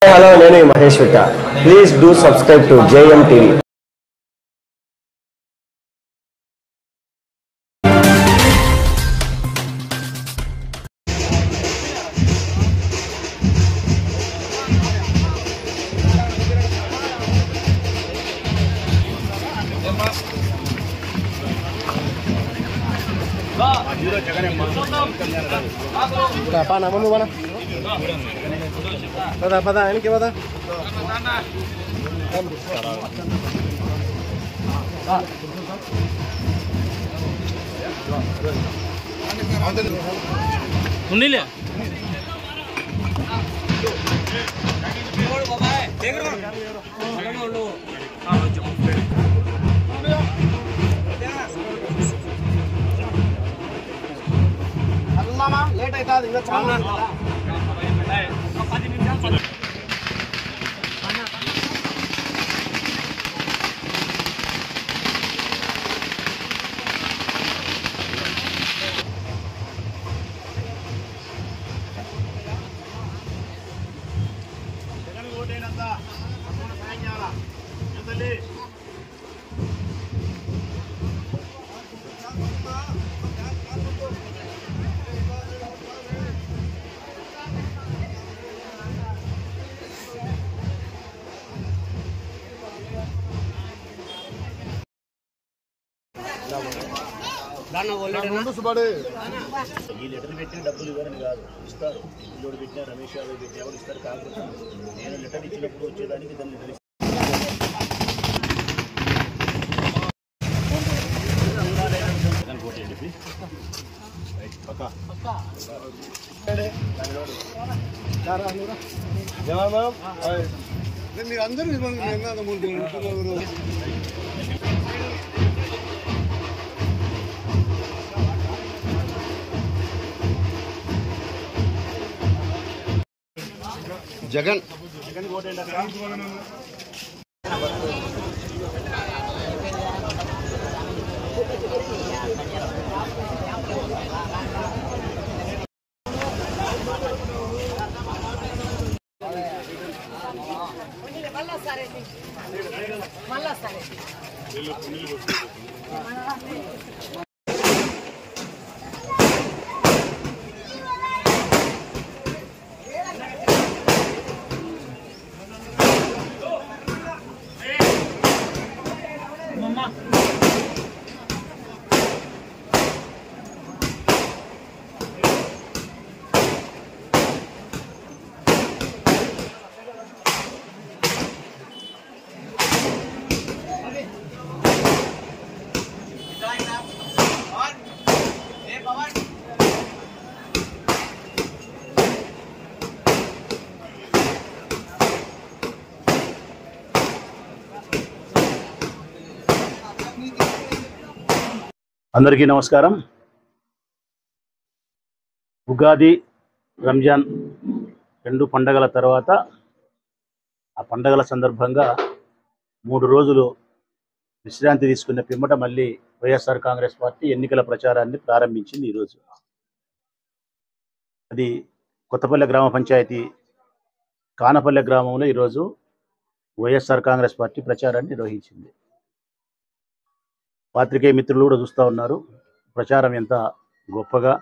Hi hello నేను Mahesh Vitta. Please do subscribe to JM TV. Pada ini ke pada? Unil ya? Mama, late aita dinga chaala. ఈ letter పెట్టిన డబ్బులు ఇవ్వరని కాదు, ఇస్తారు. ఇల్లు పెట్టినా రమేష్ యాదవ్ పెట్టినా ఎవరు ఇస్తారు. కాకపోతే నేను లెటర్ ఇచ్చినప్పుడు వచ్చేదానికి దాన్ని లెటర్ మీరు అందరూ జగన్ అందరికీ నమస్కారం. ఉగాది, రంజాన్ రెండు పండగల తర్వాత ఆ పండగల సందర్భంగా 3 రోజులు విశ్రాంతి తీసుకున్న పిమ్మట మళ్ళీ వైఎస్ఆర్ కాంగ్రెస్ పార్టీ ఎన్నికల ప్రచారాన్ని ప్రారంభించింది. ఈరోజు అది కొత్తపల్లె గ్రామ పంచాయతీ కానపల్లె గ్రామంలో ఈరోజు వైఎస్ఆర్ కాంగ్రెస్ పార్టీ ప్రచారాన్ని నిర్వహించింది. పాత్రికేయ మిత్రులు కూడా చూస్తూ ఉన్నారు ప్రచారం ఎంత గొప్పగా,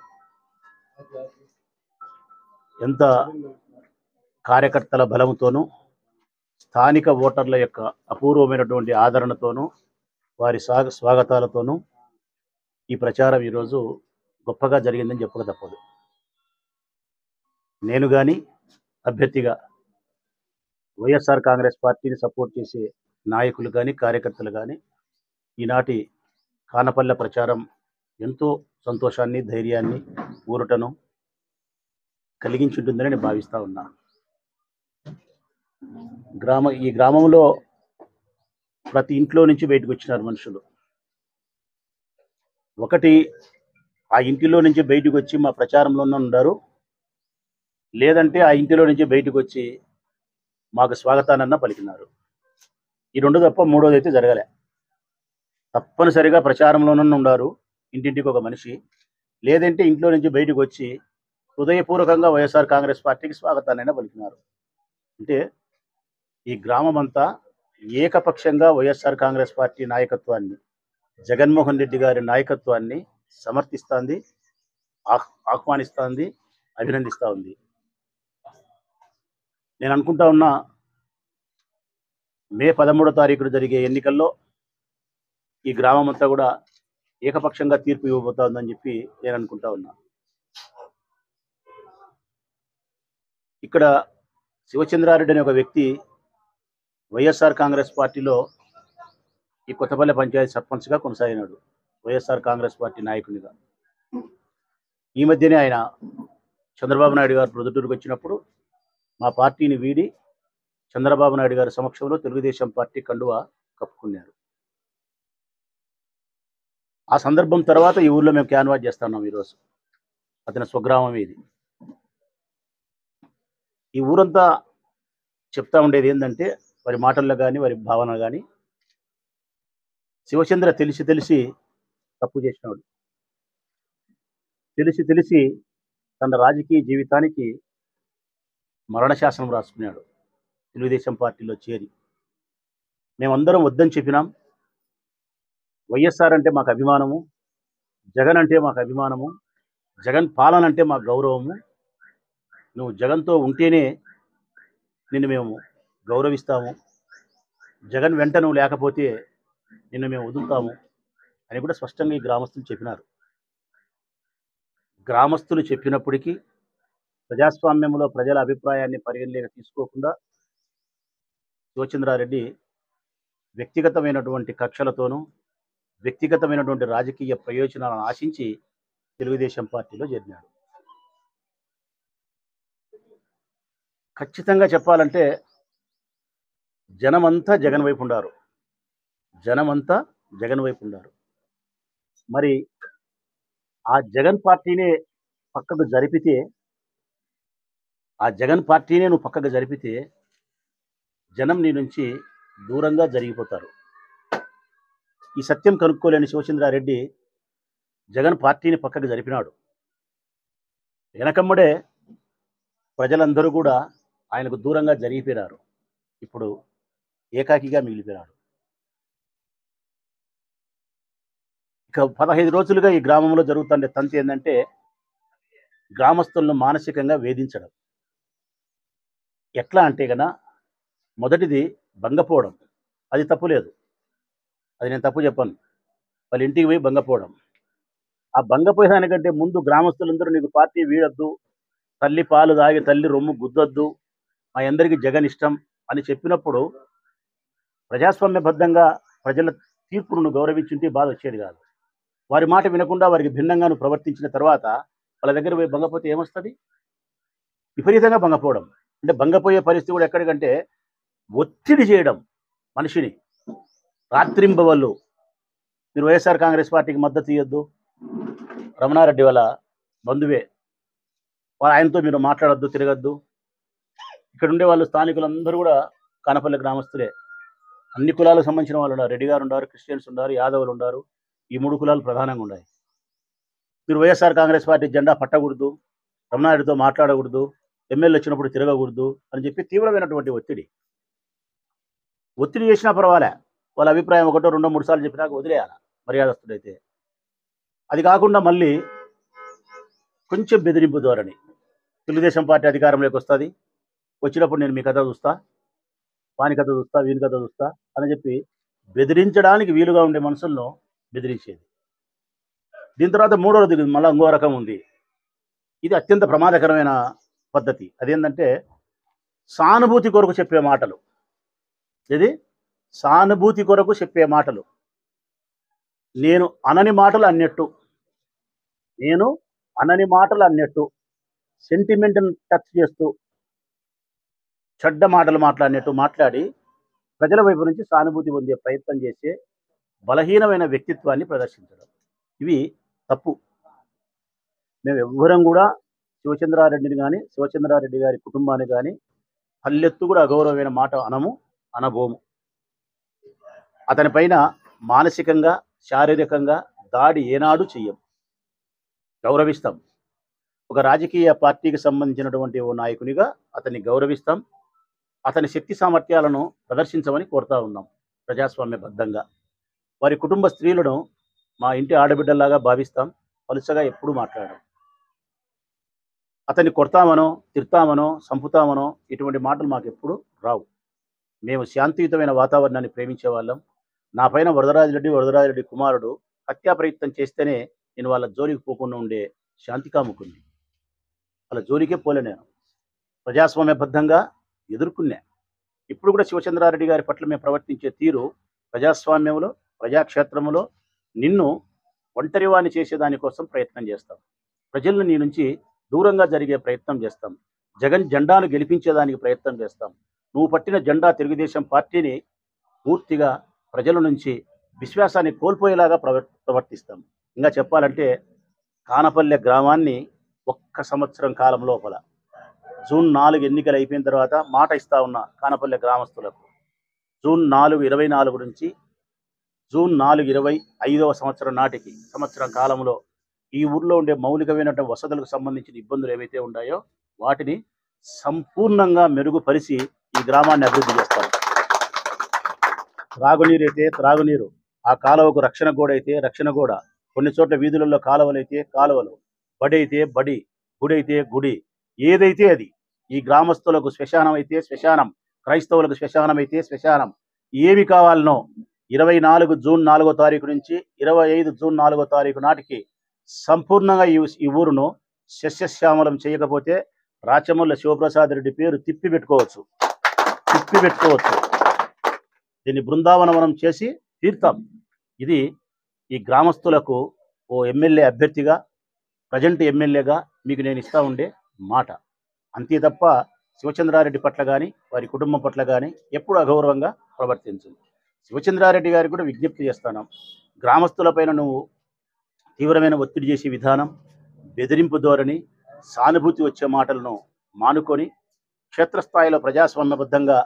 ఎంత కార్యకర్తల బలంతోనూ, స్థానిక ఓటర్ల యొక్క అపూర్వమైనటువంటి ఆదరణతోనూ, వారి స్వాగతాలతోనూ ఈ ప్రచారం ఈరోజు గొప్పగా జరిగిందని చెప్పక తప్పదు. నేను కానీ అభ్యర్థిగా వైఎస్ఆర్ కాంగ్రెస్ పార్టీని సపోర్ట్ చేసే నాయకులు కానీ కార్యకర్తలు కానీ ఈనాటి కానపల్లె ప్రచారం ఎంతో సంతోషాన్ని, ధైర్యాన్ని, ఊరటను కలిగించుంటుందని నేను భావిస్తూ ఉన్నా. ఈ గ్రామంలో ప్రతి ఇంట్లో నుంచి బయటకు వచ్చినారు మనుషులు. ఒకటి ఆ ఇంటిలో నుంచి బయటకు వచ్చి మా ప్రచారంలోనే ఉన్నారు, లేదంటే ఆ ఇంటిలో నుంచి బయటకు వచ్చి మాకు స్వాగతానన్నా పలికినారు. ఈ రెండు తప్ప మూడోది అయితే జరగలే. తప్పనిసరిగా ప్రచారంలోనే ఉన్నారు ఇంటింటికి ఒక మనిషి, లేదంటే ఇంట్లో నుంచి బయటకు వచ్చి హృదయపూర్వకంగా వైఎస్ఆర్ కాంగ్రెస్ పార్టీకి స్వాగతానైనా పలికినారు. అంటే ఈ గ్రామం అంతా ఏకపక్షంగా వైఎస్ఆర్ కాంగ్రెస్ పార్టీ నాయకత్వాన్ని, జగన్మోహన్ రెడ్డి గారి నాయకత్వాన్ని సమర్థిస్తుంది, ఆహ్వానిస్తుంది, అభినందిస్తూ ఉంది. నేను అనుకుంటా ఉన్నా మే 13వ తారీఖున జరిగే ఎన్నికల్లో ఈ గ్రామం అంతా కూడా ఏకపక్షంగా తీర్పు ఇవ్వబోతోందని చెప్పి నేను అనుకుంటా ఉన్నా. ఇక్కడ శివచంద్రారెడ్డి అనే ఒక వ్యక్తి వైఎస్ఆర్ కాంగ్రెస్ పార్టీలో ఈ కొత్తపల్లి పంచాయతీ సర్పంచ్గా కొనసాగినాడు, వైఎస్ఆర్ కాంగ్రెస్ పార్టీ నాయకునిగా. ఈ మధ్యనే ఆయన చంద్రబాబు నాయుడు గారు ప్రొద్దుటూరుకు వచ్చినప్పుడు మా పార్టీని వీడి చంద్రబాబు నాయుడు గారి సమక్షంలో తెలుగుదేశం పార్టీ కండువా కప్పుకున్నారు. ఆ సందర్భం తర్వాత ఈ ఊర్లో మేము క్యాన్వాస్ చేస్తున్నాం. ఈరోజు అతని స్వగ్రామం ఇది. ఈ ఊరంతా చెప్తా ఉండేది ఏంటంటే, వారి మాటల్లో కానీ వారి భావన కానీ, శివచంద్ర తెలిసి తప్పు చేసినాడు, తెలిసి తన రాజకీయ జీవితానికి మరణశాసనం రాసుకున్నాడు తెలుగుదేశం పార్టీలో చేరి. మేమందరం వద్దని చెప్పినాం. వైఎస్ఆర్ అంటే మాకు అభిమానము, జగన్ అంటే మాకు అభిమానము, జగన్ పాలన అంటే మాకు గౌరవము. నువ్వు జగన్తో ఉంటేనే నిన్ను మేము గౌరవిస్తాము, జగన్ వెంట నువ్వు లేకపోతే నిన్ను మేము వదులుతాము అని కూడా స్పష్టంగా ఈ గ్రామస్తులు చెప్పినారు. గ్రామస్తులు చెప్పినప్పటికీ ప్రజాస్వామ్యంలో ప్రజల అభిప్రాయాన్ని పరిగణలోకి తీసుకోకుండా శివచంద్రారెడ్డి వ్యక్తిగతమైనటువంటి కక్షలతోనూ వ్యక్తిగతమైనటువంటి రాజకీయ ప్రయోజనాలను ఆశించి తెలుగుదేశం పార్టీలో చేరినాడు. ఖచ్చితంగా చెప్పాలంటే జనమంతా జగన్ వైపు ఉండారు, జనమంతా జగన్ వైపు ఉండారు. మరి ఆ జగన్ పార్టీనే పక్కకు జరిపితే, ఆ జగన్ పార్టీనే నువ్వు పక్కకు జరిపితే జనం నీ నుంచి దూరంగా జరిగిపోతారు. ఈ సత్యం కనుక్కోలేని శివచంద్రారెడ్డి జగన్ పార్టీని పక్కకు జరిపినాడు. వెనకమ్మడే ప్రజలందరూ కూడా ఆయనకు దూరంగా జరిగిపోయినారు. ఇప్పుడు ఏకాకిగా మిగిలిపోయినాడు. ఇక 15 రోజులుగా ఈ గ్రామంలో జరుగుతుండే తంతు ఏంటంటే, గ్రామస్తులను మానసికంగా వేధించడం. ఎట్లా అంటే గన, మొదటిది భంగపోవడం. అది తప్పు లేదు, అది నేను తప్పు చెప్పను. వాళ్ళ ఇంటికి పోయి భంగపోవడం. ఆ భంగపోయేదానికంటే ముందు గ్రామస్తులందరూ నీకు పార్టీ వీడొద్దు, తల్లి పాలు తాగి తల్లి రొమ్ము గుద్దొద్దు, మా అందరికీ జగన్ ఇష్టం అని చెప్పినప్పుడు ప్రజాస్వామ్యబద్ధంగా ప్రజల తీర్పును గౌరవించుంటే బాధ వచ్చేది కాదు. వారి మాట వినకుండా వారికి భిన్నంగా నువ్వు ప్రవర్తించిన తర్వాత వాళ్ళ దగ్గర పోయి భంగపోతే ఏమొస్తుంది? విపరీతంగా భంగపోవడం. అంటే భంగపోయే పరిస్థితి కూడా ఎక్కడికంటే ఒత్తిడి చేయడం మనిషిని. రాత్రింబవళ్ళు మీరు వైఎస్ఆర్ కాంగ్రెస్ పార్టీకి మద్దతు ఇవ్వద్దు, రమణారెడ్డి వాళ్ళ బంధువే, ఆయనతో మీరు మాట్లాడొద్దు, తిరగద్దు. ఇక్కడ ఉండే వాళ్ళు స్థానికులందరూ కూడా కానపల్లి గ్రామస్తులే. అన్ని కులాలకు సంబంధించిన వాళ్ళు ఉన్నారు. రెడ్డి గారు ఉన్నారు, క్రిస్టియన్స్ ఉన్నారు, యాదవులు ఉన్నారు. ఈ 3 కులాలు ప్రధానంగా ఉన్నాయి. మీరు వైఎస్ఆర్ కాంగ్రెస్ పార్టీ జెండా పట్టకూడదు, రమణారెడ్డితో మాట్లాడకూడదు, ఎమ్మెల్యే వచ్చినప్పుడు తిరగకూడదు అని చెప్పి తీవ్రమైనటువంటి ఒత్తిడి చేసినా పర్వాలే. వాళ్ళ అభిప్రాయం 1, 2, 3 సార్లు చెప్పినాక వదిలేయాలి మర్యాదస్తుడైతే. అది కాకుండా మళ్ళీ కొంచెం బెదిరింపు ధోరణి. తెలుగుదేశం పార్టీ అధికారంలోకి వస్తుంది, వచ్చినప్పుడు నేను మీ కథ చూస్తా, వాని కథ చూస్తా, వీని కథ చూస్తా అని చెప్పి బెదిరించడానికి వీలుగా ఉండే మనుషులను బెదిరించేది. దీని తర్వాత మూడవది మళ్ళీ ఇంకో రకం ఉంది. ఇది అత్యంత ప్రమాదకరమైన పద్ధతి. అదేంటంటే సానుభూతి కొరకు చెప్పే మాటలు. ఇది సానుభూతి కొరకు చెప్పే మాటలు. నేను అనని మాటలు అన్నట్టు సెంటిమెంట్ని టచ్ చేస్తూ చెడ్డ మాటలు మాట్లాడినట్టు మాట్లాడి ప్రజల వైపు నుంచి సానుభూతి పొందే ప్రయత్నం చేసే బలహీనమైన వ్యక్తిత్వాన్ని ప్రదర్శించడం. ఇవి తప్పు. మేము ఎవ్వరం కూడా శివచంద్రారెడ్డిని కానీ శివచంద్రారెడ్డి గారి కుటుంబాన్ని కానీ పల్లెత్తు కూడా అగౌరవమైన మాట అనబోము. అతని పైన మానసికంగా శారీరకంగా దాడి ఏనాడు చెయ్యం, గౌరవిస్తాం. ఒక రాజకీయ పార్టీకి సంబంధించినటువంటి ఓ నాయకునిగా అతన్ని గౌరవిస్తాం, అతని శక్తి సామర్థ్యాలను ప్రదర్శించమని కోరుతా ఉన్నాం ప్రజాస్వామ్యబద్ధంగా. వారి కుటుంబ స్త్రీలను మా ఇంటి ఆడబిడ్డల్లాగా భావిస్తాం, పలుచగా ఎప్పుడూ మాట్లాడడం. అతన్ని కొడతామనో తిడతామనో చంపుతామనో ఇటువంటి మాటలు మాకు ఎప్పుడు రావు. మేము శాంతియుతమైన వాతావరణాన్ని ప్రేమించే వాళ్ళం. నా పైన వరదరాజిరెడ్డి కుమారుడు హత్యా ప్రయత్నం చేస్తేనే నేను వాళ్ళ జోలికి పోకుండా ఉండే శాంతి కాముకుంది. వాళ్ళ జోలికే పోలే. నేను ప్రజాస్వామ్యబద్ధంగా ఎదుర్కొన్నా. ఇప్పుడు కూడా శివచంద్రారెడ్డి గారి పట్ల మేము ప్రవర్తించే తీరు ప్రజాస్వామ్యంలో ప్రజాక్షేత్రంలో నిన్ను ఒంటరివాణి చేసేదానికోసం ప్రయత్నం చేస్తాం. ప్రజలను నీ నుంచి దూరంగా జరిగే ప్రయత్నం చేస్తాం. జగన్ జెండాను గెలిపించేదానికి ప్రయత్నం చేస్తాం. నువ్వు పట్టిన జెండా తెలుగుదేశం పార్టీని పూర్తిగా ప్రజల నుంచి విశ్వాసాన్ని కోల్పోయేలాగా ప్రవర్తిస్తాం. ఇంకా చెప్పాలంటే కానపల్లె గ్రామాన్ని 1 సంవత్సరం కాలం లోపల జూన్ 4 ఎన్నికలు అయిపోయిన తర్వాత మాట ఇస్తా ఉన్న కానపల్లె గ్రామస్తులకు జూన్ 4/24 నుంచి జూన్ 4/25వ సంవత్సరం నాటికి సంవత్సరం కాలంలో ఈ ఊర్లో ఉండే మౌలికమైనటువంటి వసతులకు సంబంధించిన ఇబ్బందులు ఏవైతే ఉన్నాయో వాటిని సంపూర్ణంగా మెరుగుపరిచి ఈ గ్రామాన్ని అభివృద్ధి చేస్తారు. త్రాగునీరు అయితే త్రాగునీరు, ఆ కాలువకు రక్షణ గోడ అయితే రక్షణ గోడ, కొన్ని చోట్ల వీధులలో కాలువలు అయితే కాలువలు, బడి అయితే బడి, గుడి అయితే గుడి, ఏదైతే అది. ఈ గ్రామస్తులకు శ్మశానం అయితే శ్మశానం, క్రైస్తవులకు శ్మశానం అయితే శ్మశానం. ఏమి కావాలనో 24 జూన్ 4వ తారీఖు నుంచి 25 జూన్ 4వ తారీఖు నాటికి సంపూర్ణంగా ఈ ఊరును సస్యశ్యామలం చేయకపోతే రాచమల్ల శివప్రసాద్ రెడ్డి పేరు తిప్పి పెట్టుకోవచ్చు. దీన్ని బృందావనవనం చేసి తీర్థం. ఇది ఈ గ్రామస్తులకు ఓ ఎమ్మెల్యే అభ్యర్థిగా, ప్రజెంట్ ఎమ్మెల్యేగా మీకు నేను ఇస్తా ఉండే మాట. అంతే తప్ప శివచంద్రారెడ్డి పట్ల కానీ వారి కుటుంబం పట్ల కానీ ఎప్పుడు అగౌరవంగా ప్రవర్తించు. శివచంద్రారెడ్డి గారికి కూడా విజ్ఞప్తి చేస్తాను, గ్రామస్తులపైన నువ్వు తీవ్రమైన ఒత్తిడి చేసే విధానం, బెదిరింపు ధోరణి, సానుభూతి వచ్చే మాటలను మానుకొని క్షేత్రస్థాయిలో ప్రజాస్వామ్యబద్ధంగా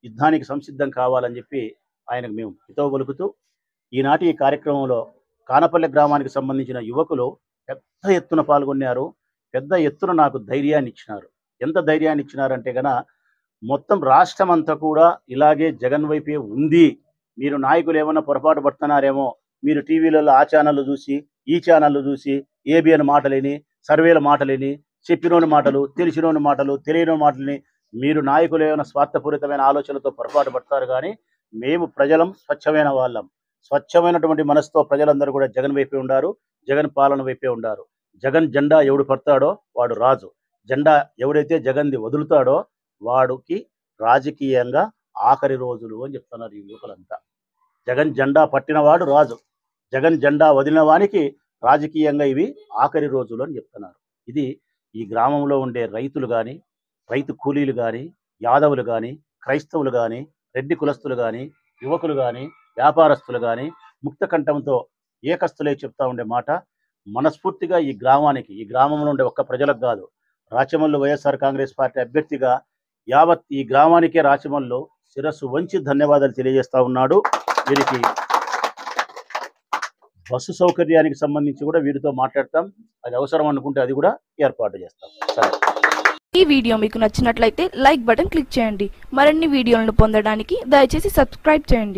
యుద్ధానికి సంసిద్ధం కావాలని చెప్పి ఆయనకు మేము హితవు పలుకుతూ, ఈనాటి ఈ కార్యక్రమంలో కానపల్లె గ్రామానికి సంబంధించిన యువకులు పెద్ద ఎత్తున పాల్గొన్నారు. పెద్ద ఎత్తున నాకు ధైర్యాన్ని ఇచ్చినారు. ఎంత ధైర్యాన్ని ఇచ్చినారంటే మొత్తం రాష్ట్రం అంతా కూడా ఇలాగే జగన్ వైపే ఉంది, మీరు నాయకులు ఏమన్నా పొరపాటు పడుతున్నారేమో, మీరు టీవీలలో ఆ ఛానళ్ళు చూసి ఈ ఛానళ్ళు చూసి ఏబిఎన్ మాటలేని, సర్వేల మాటలేని, చెప్పినోని మాటలు, తెలిసినోని మాటలు, తెలియని మాటలని మీరు నాయకులు ఏమైనా స్వార్థపూరితమైన ఆలోచనలతో పొరపాటు పడతారు. కానీ మేము ప్రజలం స్వచ్ఛమైన వాళ్ళం. స్వచ్ఛమైనటువంటి మనసుతో ప్రజలందరూ కూడా జగన్ వైపే ఉండారు, జగన్ పాలన వైపే ఉండారు. జగన్ జెండా ఎవడు పడతాడో వాడు రాజు, జెండా ఎవడైతే జగన్ది వదులుతాడో వాడికి రాజకీయంగా ఆఖరి రోజులు అని చెప్తున్నారు ఈ యువకులంతా. జగన్ జెండా పట్టినవాడు రాజు, జగన్ జెండా వదిలిన వానికి రాజకీయంగా ఇవి ఆఖరి రోజులు అని చెప్తున్నారు. ఇది ఈ గ్రామంలో ఉండే రైతులు కానీ, రైతు కూలీలు కానీ, యాదవులు కానీ, క్రైస్తవులు కానీ, రెడ్డి కులస్తులు కానీ, యువకులు కానీ, వ్యాపారస్తులు కానీ ముక్త కంఠంతో ఏకస్తులే చెప్తా ఉండే మాట. మనస్ఫూర్తిగా ఈ గ్రామానికి, ఈ గ్రామంలో ఉండే ఒక్క ప్రజలకు కాదు, రాచమల్లు వైఎస్ఆర్ కాంగ్రెస్ పార్టీ అభ్యర్థిగా యావత్ ఈ గ్రామానికే రాచమల్లు శిరస్సు వంచి ధన్యవాదాలు తెలియజేస్తా ఉన్నాడు. వీరికి బస్సు సౌకర్యానికి సంబంధించి కూడా వీరితో మాట్లాడతాం. అది అవసరం అనుకుంటే అది కూడా ఏర్పాటు చేస్తాం. సరే, ఈ వీడియో మీకు నచ్చినట్లయితే లైక్ బటన్ క్లిక్ చేయండి. మరిన్ని వీడియోలను పొందడానికి దయచేసి సబ్స్క్రైబ్ చేయండి.